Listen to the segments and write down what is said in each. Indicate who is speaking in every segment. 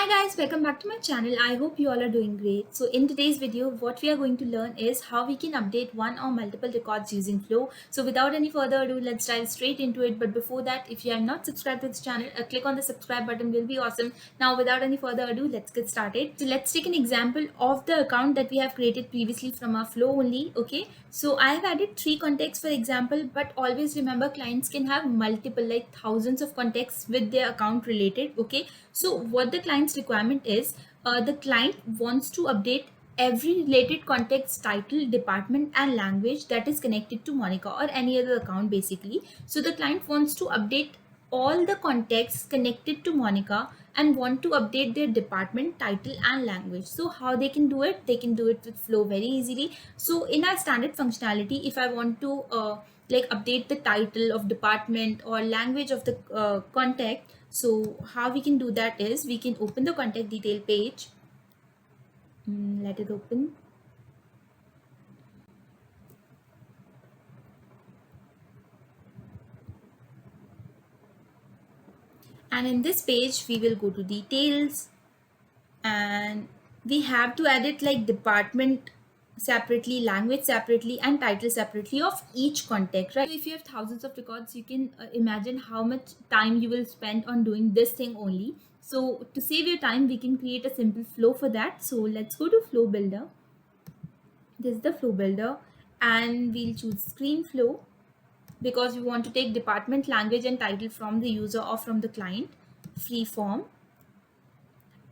Speaker 1: Hi guys, welcome back to my channel. I hope you all are doing great. So in today's video, what we are going to learn is how we can update one or multiple records using Flow. So without any further ado, let's dive straight into it. But before that, if you are not subscribed to this channel, click on the subscribe button will be awesome. Now without any further ado, let's get started. So let's take an example of the account that we have created previously from our Flow only. Okay, so I have added 3 contacts for example, but always remember clients can have multiple, like thousands of contacts with their account related. Okay, so what the client's requirement is, the client wants to update every related context, title, department and language that is connected to Monica or any other account basically. So the client wants to update all the contexts connected to Monica and want to update their department, title and language. So how they can do it? They can do it with Flow very easily. So in our standard functionality, if I want to like update the title of department or language of the contact, so how we can do that is we can open the contact detail page. Let it open. And in this page, we will go to details and we have to edit like department separately, language separately and title separately of each contact, right? So if you have thousands of records, you can imagine how much time you will spend on doing this thing only. So to save your time, we can create a simple flow for that. So let's go to Flow Builder. This is the Flow Builder and we'll choose Screen Flow because we want to take department, language and title from the user or from the client. Free form.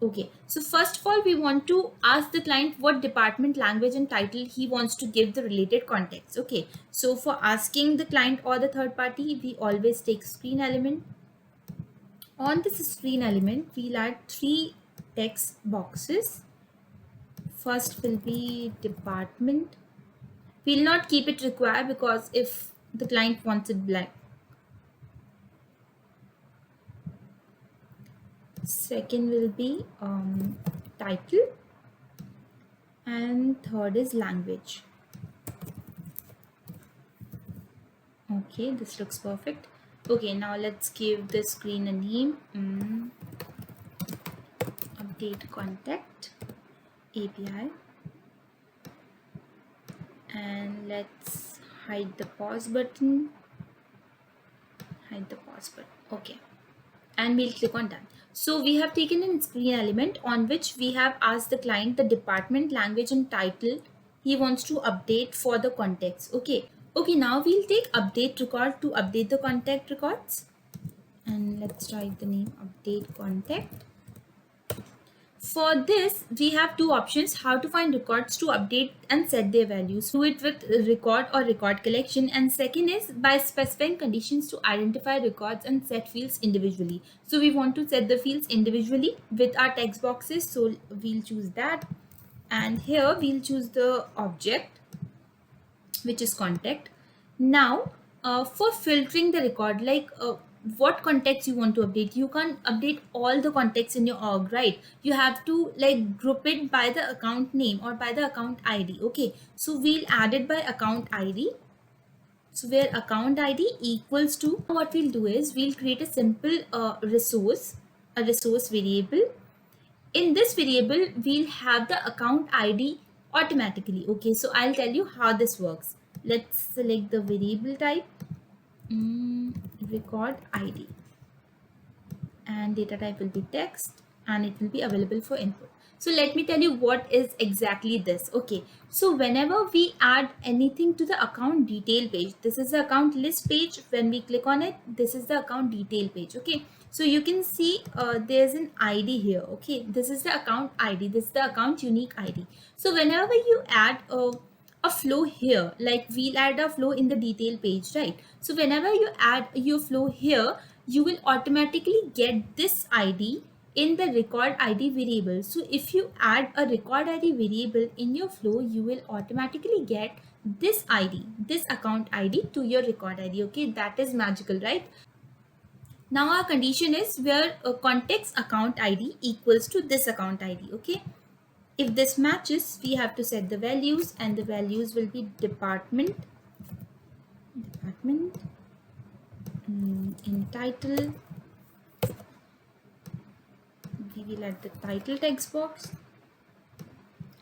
Speaker 1: Okay, so first of all, we want to ask the client what department, language and title he wants to give the related context. Okay, so for asking the client or the third party, we always take screen element. On this screen element, we'll add 3 text boxes. First will be department. We'll not keep it required because if the client wants it blank. Second will be title and third is language. Okay, this looks perfect. Okay, now let's give the screen a name. Update contact API and let's hide the pause button. Okay, and we'll click on done. So we have taken a screen element on which we have asked the client the department, language and title he wants to update for the context. Okay, now we'll take update record to update the contact records and let's write the name update contact. For this, we have 2 options how to find records to update and set their values. Do it with record or record collection, and second is by specifying conditions to identify records and set fields individually. So we want to set the fields individually with our text boxes, so we'll choose that, and here we'll choose the object which is contact. Now for filtering the record, like what contacts you want to update, you can't update all the contacts in your org, right? You have to like group it by the account name or by the account ID. Okay, so we'll add it by account ID. So where account ID equals to, what we'll do is we'll create a simple resource variable. In this variable, we'll have the account ID automatically. Okay, so I'll tell you how this works. Let's select the variable type, record ID, and data type will be text and it will be available for input. So let me tell you what is exactly this. Okay, so whenever we add anything to the account detail page, this is the account list page. When we click on it, this is the account detail page. Okay, so you can see there's an ID here. Okay, this is the account ID, this is the account unique ID. So whenever you add a flow here, like we'll add a flow in the detail page, right? So whenever you add your flow here, you will automatically get this ID in the record ID variable. So if you add a record ID variable in your flow, you will automatically get this ID, this account ID to your record ID. Okay, that is magical, right? Now our condition is where a context account ID equals to this account ID. Okay, if this matches, we have to set the values, and the values will be department, in title we we'll add the title text box.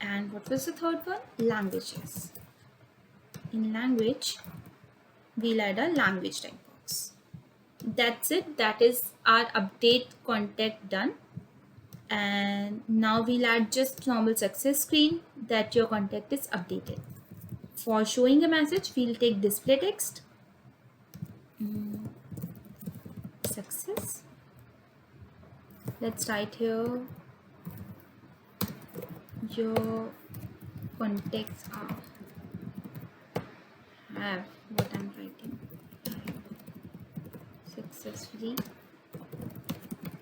Speaker 1: And what was the third one? Languages. In language, we'll add a language text box. That's it. That is our update contact done. And now we'll add just normal success screen that your contact is updated. For showing a message, we'll take display text, success. Let's write here your contacts have what I'm writing successfully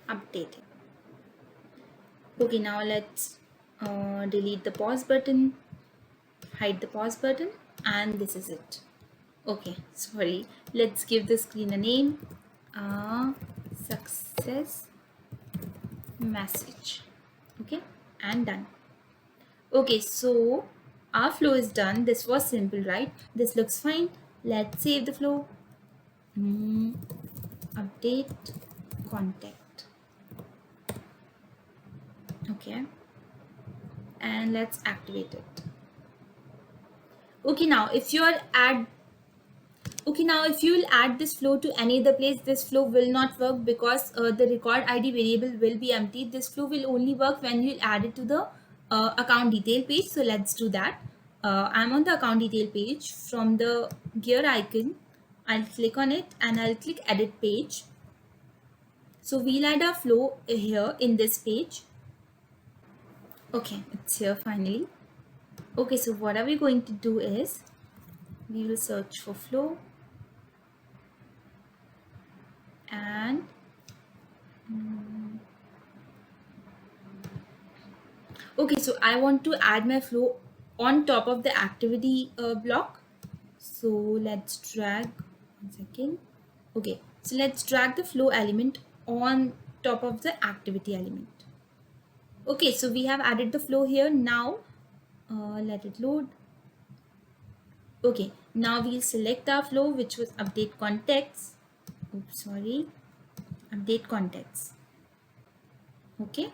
Speaker 1: updated. Okay, now let's delete the pause button, hide the pause button, and this is it. Okay, sorry, let's give the screen a name, success message. Okay, and done. Okay, so our flow is done. This was simple, right? This looks fine. Let's save the flow. Update contact. Okay, and let's activate it. Okay, now if you will add this flow to any other place, this flow will not work because the record ID variable will be empty. This flow will only work when you add it to the account detail page. So let's do that. I'm on the account detail page. From the gear icon, I'll click on it and I'll click edit page. So we'll add a flow here in this page. Okay, it's here finally. Okay, so what are we going to do is we will search for flow and okay, so I want to add my flow on top of the activity block. So let's drag 1 second. Okay, so let's drag the flow element on top of the activity element. Okay, so we have added the flow here. Now let it load. Okay, now we'll select our flow, which was update contacts. Oops, sorry, update contacts. Okay.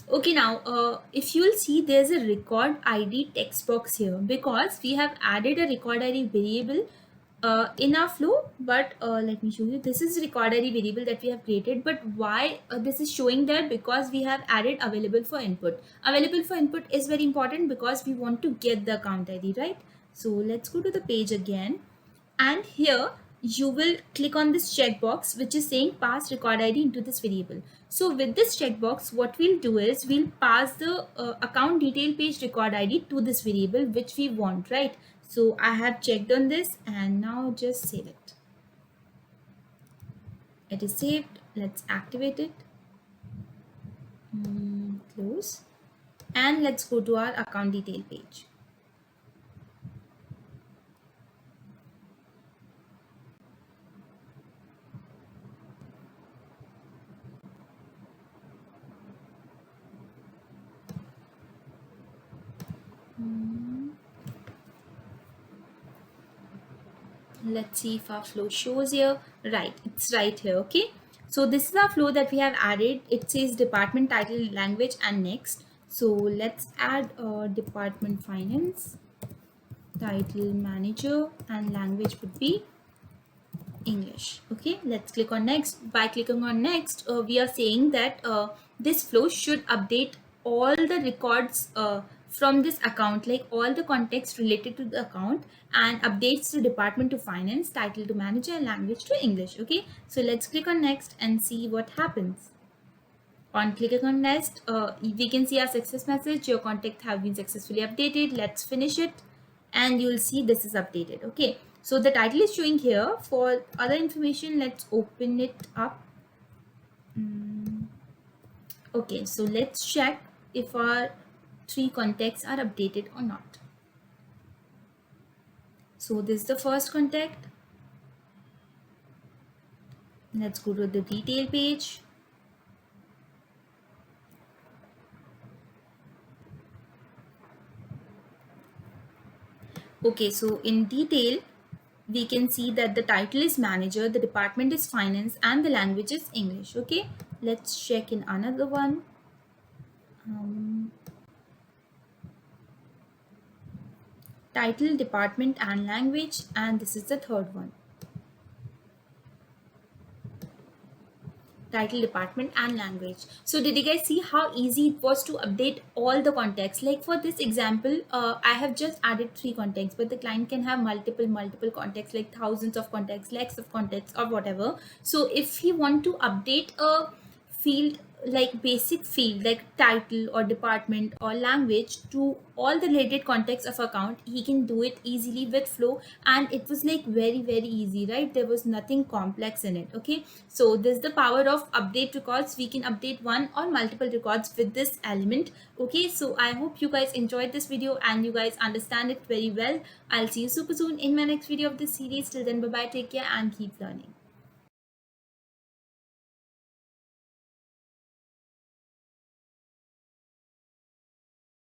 Speaker 1: Okay, now if you will see, there's a record ID text box here because we have added a record ID variable in our flow. But let me show you. This is record ID variable that we have created. But why this is showing there? Because we have added available for input. Available for input is very important because we want to get the account ID, right? So let's go to the page again, and here you will click on this checkbox which is saying pass record ID into this variable. So with this checkbox, what we'll do is we'll pass the account detail page record ID to this variable which we want, right? So I have checked on this and now just save it. It is saved. Let's activate it. Close. And let's go to our account detail page. Let's see if our flow shows here. Right, it's right here. Okay, so this is our flow that we have added. It says department, title, language, and next. So let's add department finance, title manager, and language would be English. Okay, let's click on next. By clicking on next, we are saying that this flow should update all the records from this account, like all the context related to the account, and updates the department to finance, title to manager, and language to English. Okay, so let's click on next and see what happens. On clicking on next, we can see our success message. Your contact have been successfully updated. Let's finish it and you'll see this is updated. Okay, so the title is showing here. For other information, let's open it up. Okay, so let's check if our 3 contacts are updated or not. So this is the first contact. Let's go to the detail page. Okay, so in detail, we can see that the title is manager, the department is finance, and the language is English. Okay, let's check in another one. Title, department, and language, and this is the third one. Title, department, and language. So did you guys see how easy it was to update all the contexts? Like for this example, I have just added 3 contexts, but the client can have multiple contexts, like thousands of contexts, lakhs of contexts, or whatever. So if he want to update a field, like basic field like title or department or language, to all the related contexts of account, he can do it easily with Flow. And it was like very easy, right? There was nothing complex in it. Okay, so this is the power of update records. We can update one or multiple records with this element. Okay, so I hope you guys enjoyed this video and you guys understand it very well. I'll see you super soon in my next video of this series. Till then, bye bye, take care and keep learning.